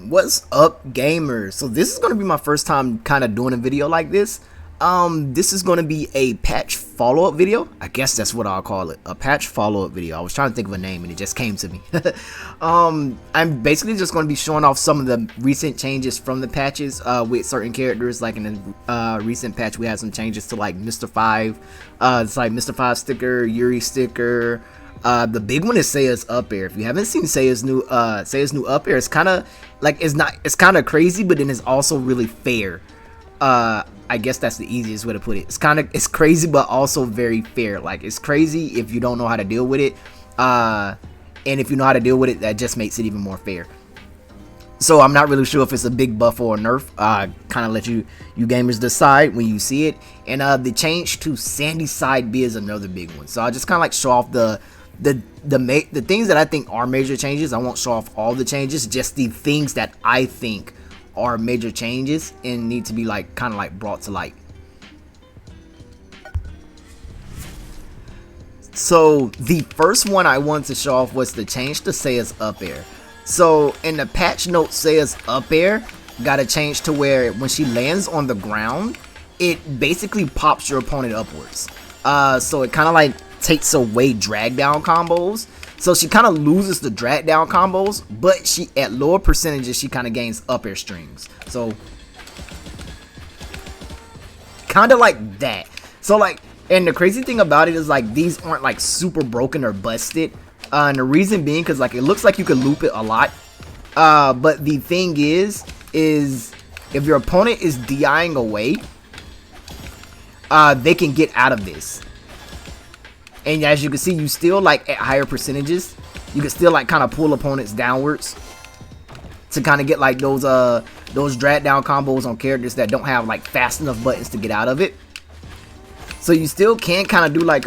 What's up, gamers? So this is gonna be my first time kind of doing a video like this. This is gonna be a patch follow-up video. I guess that's what I'll call it, a patch follow-up video. I was trying to think of a name and it just came to me. I'm basically just gonna be showing off some of the recent changes from the patches with certain characters. Like in the recent patch, we had some changes to like Mr. 5. It's like Mr. 5 sticker, Yuri sticker. The big one is Seaya's UpAir. If you haven't seen Seaya's new UpAir, it's kind of like it's kind of crazy, but then it's also really fair. I guess that's the easiest way to put it. It's crazy, but also very fair. Like, it's crazy if you don't know how to deal with it, and if you know how to deal with it, that just makes it even more fair. So I'm not really sure if it's a big buff or a nerf. Kind of let you gamers decide when you see it. And the change to Sandy Side B is another big one. So I'll just kind of like show off the things that I think are major changes. I won't show off all the changes, just the things that I think are major changes and need to be like kind of like brought to light. So the first one I wanted to show off was the change to Seaya's UpAir. So in the patch notes, Seaya's UpAir got a change to where when she lands on the ground, it basically pops your opponent upwards. So it kind of like takes away drag down combos. So she kind of loses the drag down combos, but she at lower percentages she kind of gains UpAir strings. So kind of like that. So like, and the crazy thing about it is like these aren't like super broken or busted. And the reason being because like it looks like you can loop it a lot. But the thing is if your opponent is DIing away, they can get out of this. And as you can see, you still like at higher percentages. You can still like kind of pull opponents downwards to kind of get like those drag down combos on characters that don't have like fast enough buttons to get out of it. So you still can kind of do like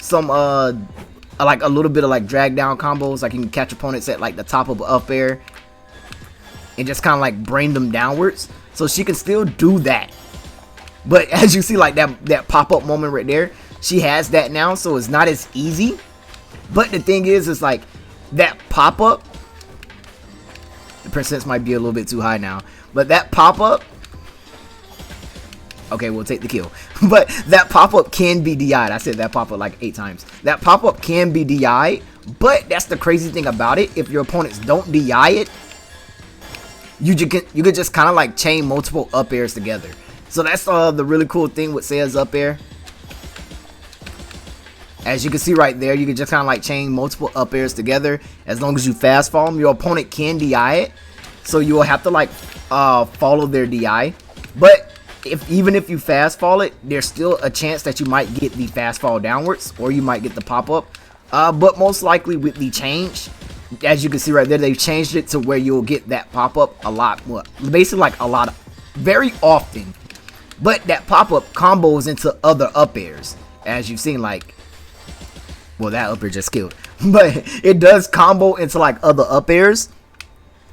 some like a little bit of like drag down combos. Like you can catch opponents at like the top of UpAir and just kind of like brain them downwards. So she can still do that. But as you see, like that pop-up moment right there, she has that now, so it's not as easy. But the thing is like that pop-up, the percents might be a little bit too high now, but that pop-up, okay, we'll take the kill. But that pop-up can be DI'd. I said that pop-up like 8 times. That pop-up can be DI'd, but that's the crazy thing about it. If your opponents don't DI it, you could just kind of like chain multiple UpAirs together. So that's the really cool thing with Seaya's UpAir. As you can see right there, you can just kind of like chain multiple UpAirs together. As long as you fast fall them, your opponent can DI it. So you will have to like follow their DI. But even if you fast fall it, there's still a chance that you might get the fast fall downwards, or you might get the pop-up. But most likely with the change, as you can see right there, they've changed it to where you'll get that pop-up a lot more. Basically like a lot, very often. But that pop-up combos into other UpAirs. As you've seen, like, well, that UpAir just killed. But it does combo into like other UpAirs.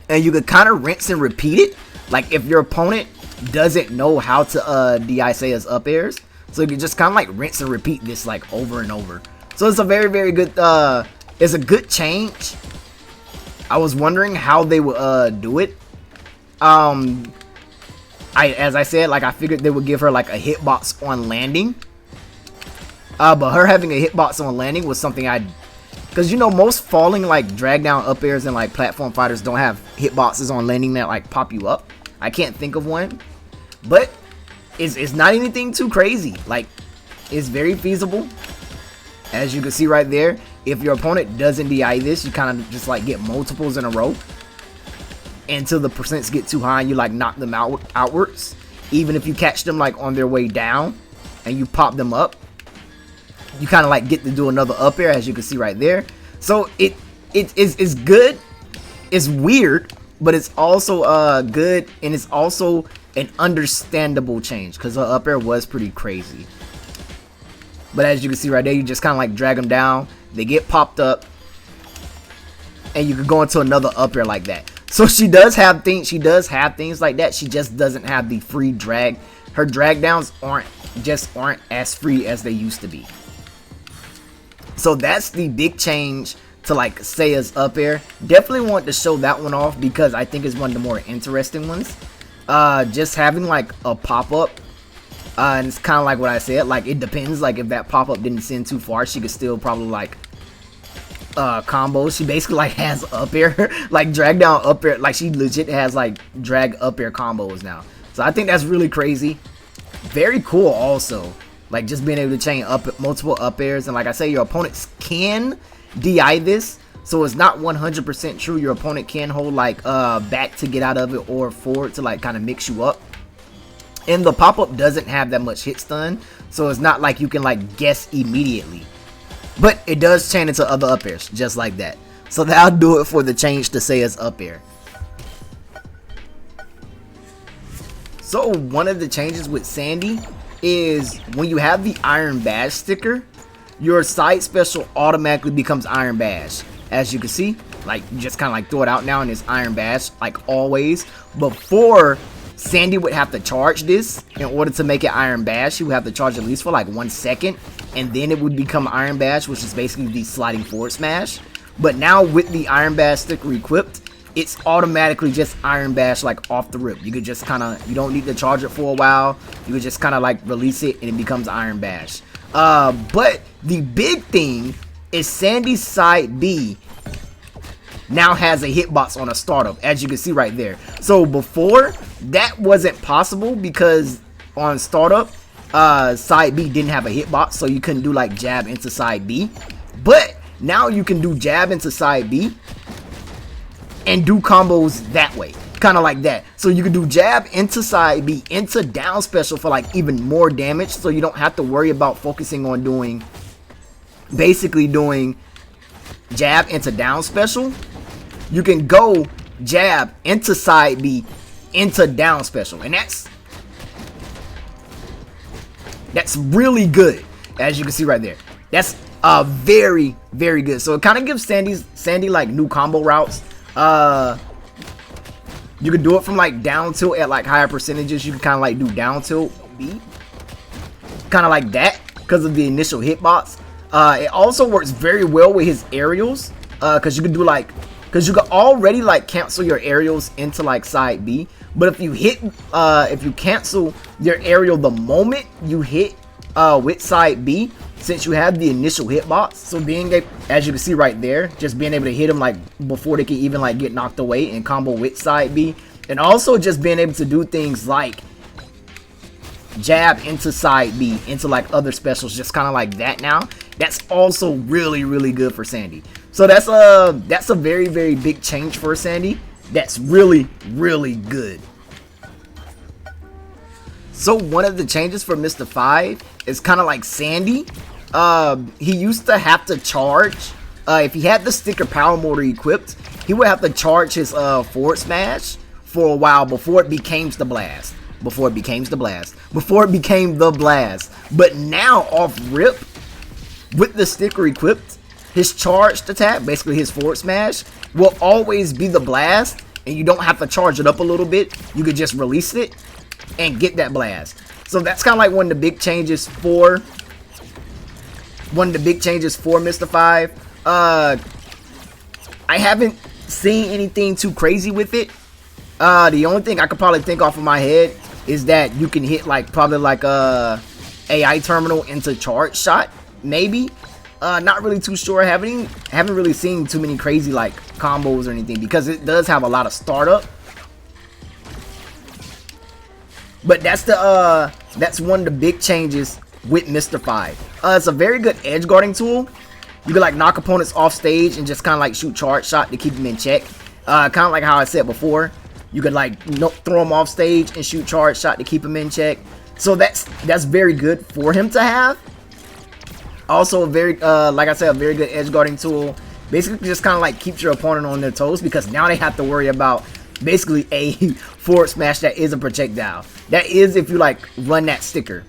And you can kind of rinse and repeat it. Like if your opponent doesn't know how to DI Seaya's UpAirs. So you can just kind of like rinse and repeat this like over and over. So it's a very, very good, it's a good change. I was wondering how they would do it. As I said, like I figured they would give her like a hitbox on landing. But her having a hitbox on landing was something because you know most falling like drag down UpAirs and like platform fighters don't have hitboxes on landing that like pop you up. I can't think of one, but it's not anything too crazy. Like it's very feasible. As you can see right there, if your opponent doesn't DI this, you kind of just like get multiples in a row until the percents get too high and you like knock them outwards. Even if you catch them like on their way down and you pop them up, you kind of like get to do another UpAir, as you can see right there. So it's good. It's weird, but it's also good, and it's also an understandable change because her UpAir was pretty crazy. But as you can see right there, you just kind of like drag them down, they get popped up, and you can go into another UpAir like that. So she does have things like that. She just doesn't have the free drag. Her drag downs aren't as free as they used to be. So that's the big change to like Seaya's UpAir. Definitely want to show that one off because I think it's one of the more interesting ones. Just having like a pop-up, and it's kind of like what I said, like it depends, like if that pop-up didn't send too far, she could still probably like combos. She basically like has UpAir, like drag down UpAir, like she legit has like drag UpAir combos now. So I think that's really crazy. Very cool also, like just being able to chain up multiple UpAirs, and like I say, your opponents can DI this, so it's not 100% true. Your opponent can hold like back to get out of it or forward to like kind of mix you up. And the pop-up doesn't have that much hit stun, so it's not like you can like guess immediately. But it does chain into other UpAirs, just like that. So that'll do it for the change to Seaya's UpAir. So one of the changes with Sandy is when you have the Iron Badge sticker, your side special automatically becomes Iron Badge. As you can see, like you just kind of like throw it out now and it's Iron Badge, like always. Before, Sandy would have to charge this in order to make it Iron Badge. She would have to charge at least for like 1 second, and then it would become Iron Badge, which is basically the sliding forward smash. But now with the Iron Badge sticker equipped, it's automatically just Iron Badge like off the rip. You could just kind of, you don't need to charge it for a while. You could just kind of like release it and it becomes Iron Badge. But the big thing is Sandy's side B now has a hitbox on a startup, as you can see right there. So before, that wasn't possible because on startup, side B didn't have a hitbox, so you couldn't do like jab into side B. But now you can do jab into side B and do combos that way, kind of like that. So you can do jab into side B into down special for like even more damage, so you don't have to worry about focusing on doing, basically doing jab into down special. You can go jab into side B into down special, and that's really good, as you can see right there. That's very, very good. So it kind of gives Sandy like new combo routes. You can do it from like down tilt at like higher percentages. You can kind of like do down tilt B, kind of like that, because of the initial hitbox. It also works very well with his aerials, because you can do like, because you can already like cancel your aerials into like side B, but if you hit, if you cancel your aerial the moment you hit with side B, since you have the initial hitbox, so being able, as you can see right there, just being able to hit them like before they can even like get knocked away and combo with side B, and also just being able to do things like jab into side B into like other specials, just kind of like that now. That's also really, really good for Sandy. So that's a very, very big change for Sandy. That's really, really good. So one of the changes for Mr. 5 is kind of like Sandy. He used to have to charge. If he had the sticker power motor equipped, he would have to charge his forward smash for a while before it became the blast. Before it became the blast. But now off rip, with the sticker equipped, his charged attack, basically his forward smash, will always be the blast, and you don't have to charge it up a little bit. You could just release it and get that blast. So that's kind of like one of the big changes for Mr. 5. I haven't seen anything too crazy with it. The only thing I could probably think off of my head is that you can hit like probably like a AI terminal into charge shot, maybe. Not really too sure. Haven't really seen too many crazy like combos or anything, because it does have a lot of startup. But that's one of the big changes with Mr. 5. It's a very good edge guarding tool. You can like knock opponents off stage and just kind of like shoot charge shot to keep them in check. Kind of like how I said before, you could like throw them off stage and shoot charge shot to keep them in check. So that's very good for him to have. Also, a very, like I said, a very good edge guarding tool. Basically, just kind of like keeps your opponent on their toes, because now they have to worry about basically a forward smash that is a projectile. That is if you like run that sticker.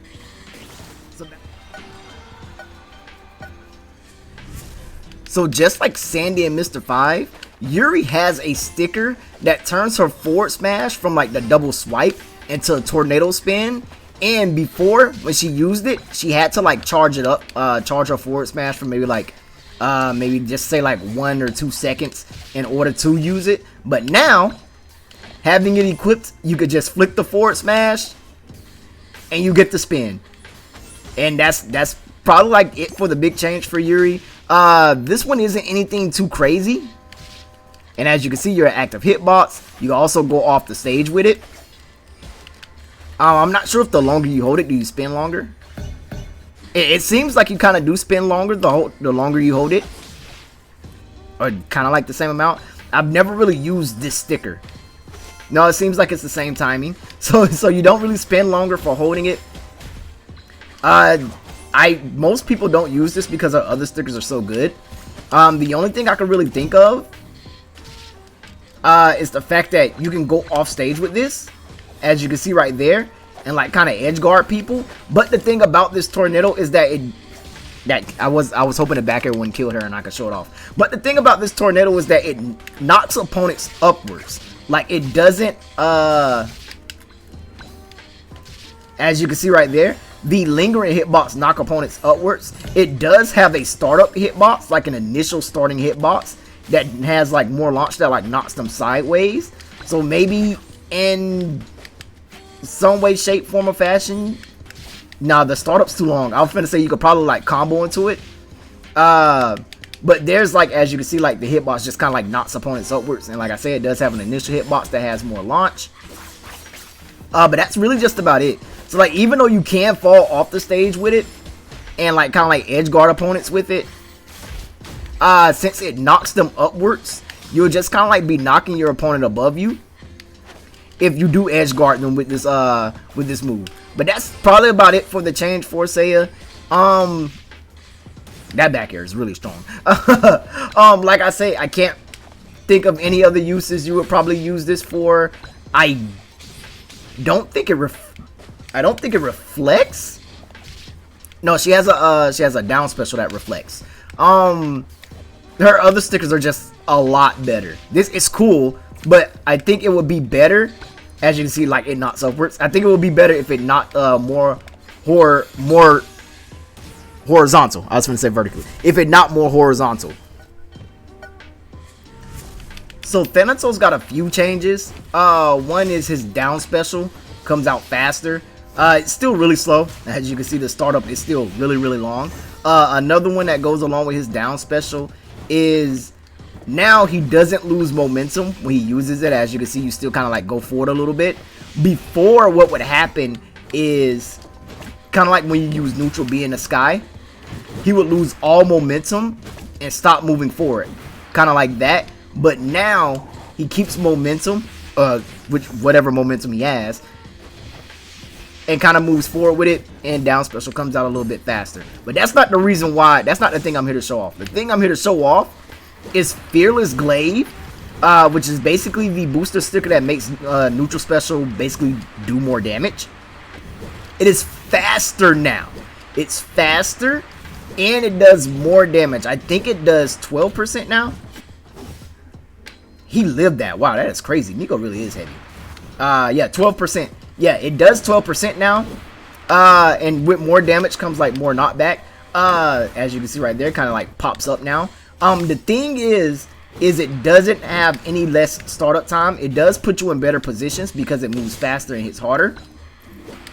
So just like Sandy and Mr. 5, Yuri has a sticker that turns her forward smash from like the double swipe into a tornado spin. And before, when she used it, she had to like charge it up, charge her forward smash for maybe like maybe just say like 1 or 2 seconds in order to use it. But now, having it equipped, you could just flick the forward smash and you get the spin. And that's probably like it for the big change for Yuri. This one isn't anything too crazy. And as you can see, you're an active hitbox. You can also go off the stage with it. I'm not sure if the longer you hold it, do you spin longer? It seems like you kind of do spin longer the longer you hold it. Or kind of like the same amount. I've never really used this sticker. No, it seems like it's the same timing. So you don't really spin longer for holding it. Most people don't use this because our other stickers are so good. The only thing I can really think of is the fact that you can go off stage with this, as you can see right there, and like kind of edge guard people. But the thing about this tornado is that I was hoping the back air wouldn't kill her and I could show it off. But the thing about this tornado is that it knocks opponents upwards. Like it doesn't as you can see right there, the lingering hitbox knock opponents upwards. It does have a startup hitbox, like an initial starting hitbox that has like more launch that like knocks them sideways. So maybe in some way, shape, form, or fashion. Nah, the startup's too long. I was gonna say you could probably like combo into it. But there's like, as you can see, like the hitbox just kind of like knocks opponents upwards. And like I said, it does have an initial hitbox that has more launch. But that's really just about it. So like, even though you can fall off the stage with it and like kind of like edge guard opponents with it, since it knocks them upwards, you'll just kind of like be knocking your opponent above you if you do edge guard them with this move. But that's probably about it for the change for Seaya. That back air is really strong. Like I say, I can't think of any other uses you would probably use this for. I don't think it reflects. No, she has a down special that reflects. Her other stickers are just a lot better. This is cool, but I think it would be better, as you can see, like it knocks upwards. I think it would be better if it knocked more horizontal. I was going to say vertically. If it knocked more horizontal. So Thanatos got a few changes. One is his down special comes out faster. It's still really slow. As you can see, the startup is still really long. Another one that goes along with his down special is now he doesn't lose momentum when he uses it. As you can see, you still kind of like go forward a little bit. Before, what would happen is kind of like when you use neutral B in the sky, he would lose all momentum and stop moving forward, kind of like that. But now he keeps momentum, whatever momentum he has, and kind of moves forward with it, and down special comes out a little bit faster. But that's not the reason why. That's not the thing I'm here to show off. The thing I'm here to show off is Fearless Glaive, which is basically the booster sticker that makes neutral special basically do more damage. It is faster now. It's faster, and it does more damage. I think it does 12% now. He lived that. Wow, that is crazy. Nico really is heavy. Yeah, 12%. Yeah, it does 12% now. And with more damage comes like more knockback. As you can see right there, kind of like pops up now. The thing is it doesn't have any less startup time. It does put you in better positions because it moves faster and hits harder.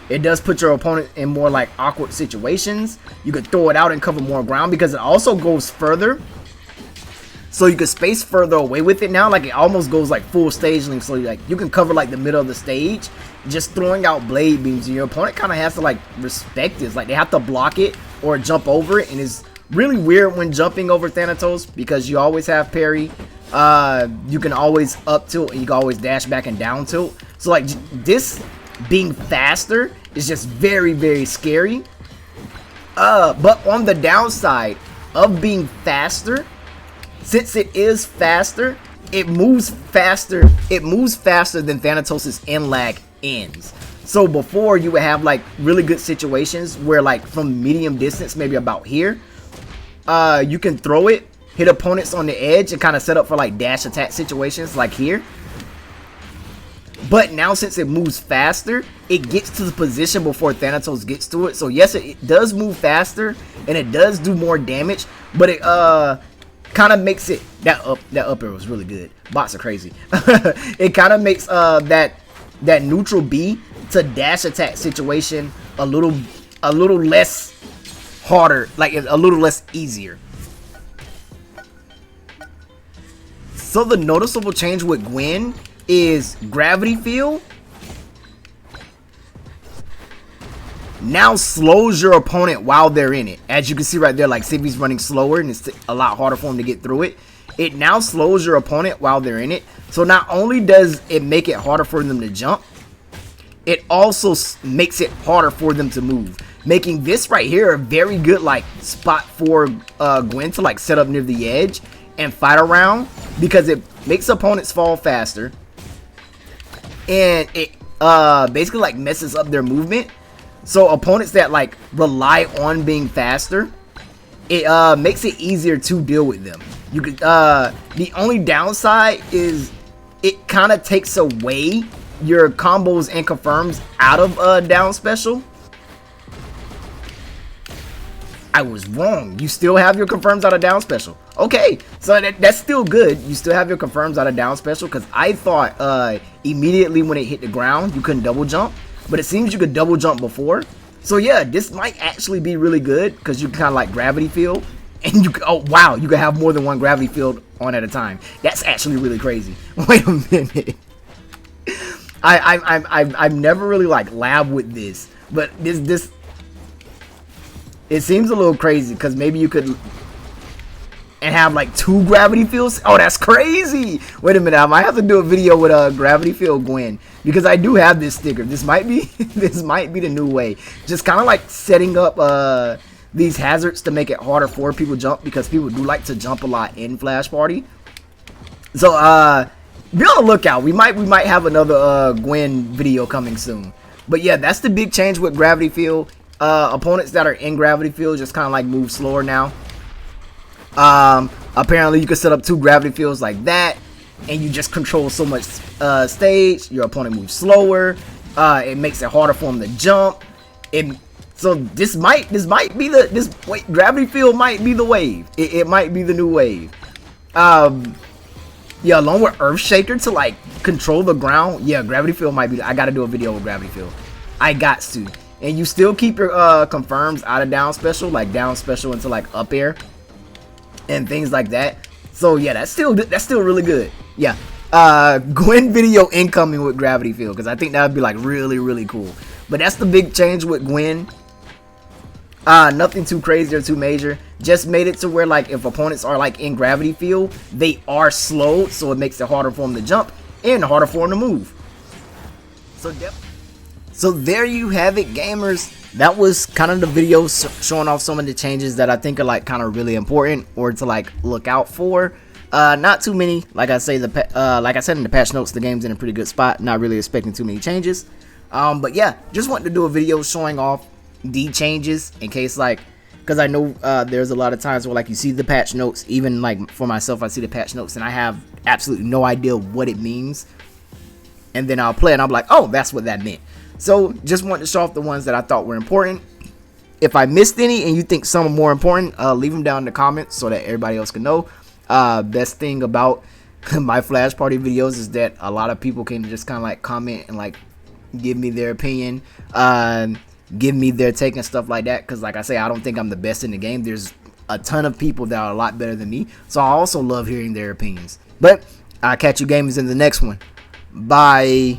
It does put your opponent in more like awkward situations. You could throw it out and cover more ground because it also goes further. So you can space further away with it now. Like it almost goes like full stage length. So like you can cover like the middle of the stage. Just throwing out blade beams. And your opponent kind of has to like respect this. Like they have to block it or jump over it. And it's really weird when jumping over Thanatos because you always have parry. You can always up tilt and you can always dash back and down tilt. So like this being faster is just very scary. But on the downside of being faster, since it is faster, it moves faster. It moves faster than Thanatos' end lag ends. So before, you would have like really good situations where like from medium distance, maybe about here, you can throw it, hit opponents on the edge, and kind of set up for like dash attack situations like here. But now since it moves faster, it gets to the position before Thanatos gets to it. So yes, it does move faster and it does do more damage, but it kind of makes it that up air was really good. Bots are crazy. It kind of makes that neutral B to dash attack situation a little less harder, like a little less easier. So the noticeable change with Gwen is gravity field now slows your opponent while they're in it. As you can see right there, like Sivi's running slower and it's a lot harder for him to get through it. It now slows your opponent while they're in it. So not only does it make it harder for them to jump, it also makes it harder for them to move, making this right here a very good like spot for Gwen to like set up near the edge and fight around, because it makes opponents fall faster and it basically like messes up their movement. So opponents that like rely on being faster, it makes it easier to deal with them. You could the only downside is it kind of takes away your combos and confirms out of down special. I was wrong. You still have your confirms out of down special. Okay, so that's still good. You still have your confirms out of down special, because I thought immediately when it hit the ground you couldn't double jump, but it seems you could double jump before. So yeah, this might actually be really good, because you can kind of like gravity field, and you can, oh wow, you can have more than one gravity field on at a time. That's actually really crazy. Wait a minute. I've never really like labbed with this, but this it seems a little crazy, because maybe you could and have like 2 gravity fields. Oh, that's crazy. Wait a minute, I might have to do a video with a gravity field Gwen, because I do have this sticker. This might be this might be the new way, just kind of like setting up these hazards to make it harder for people to jump, because people do like to jump a lot in Flash Party. So be on the lookout. We might have another Gwen video coming soon. But yeah, that's the big change with gravity field. Opponents that are in gravity field just kind of like move slower now. Apparently you can set up 2 gravity fields like that, and you just control so much stage. Your opponent moves slower. It makes it harder for them to jump. So this might be the gravity field might be the wave. It might be the new wave. Yeah, along with Earth Shaker to like control the ground. Yeah, gravity field might be. I gotta do a video with gravity field. I got to. And you still keep your confirms out of down special, like down special into like up air and things like that. So yeah, that's still really good. Yeah, Gwen video incoming with gravity field, because I think that would be like really cool. But that's the big change with Gwen. Nothing too crazy or too major. Just made it to where like if opponents are like in gravity field, they are slowed, so it makes it harder for them to jump and harder for them to move. So there you have it, gamers. That was kind of the video showing off some of the changes that I think are like kind of really important or to like look out for. Not too many. Like I said in the patch notes, the game's in a pretty good spot. Not really expecting too many changes. But yeah, just wanted to do a video showing off the changes in case like, because I know there's a lot of times where like you see the patch notes, even like for myself, I see the patch notes and I have absolutely no idea what it means, and then I'll play and I'm like, oh, that's what that meant. So just wanted to show off the ones that I thought were important. If I missed any and you think some are more important, leave them down in the comments so that everybody else can know. Best thing about my Flash Party videos is that a lot of people can just kind of like comment and like give me their opinion, give me their take and stuff like that, because like I say, I don't think I'm the best in the game. There's a ton of people that are a lot better than me, so I also love hearing their opinions. But I'll catch you gamers in the next one. Bye.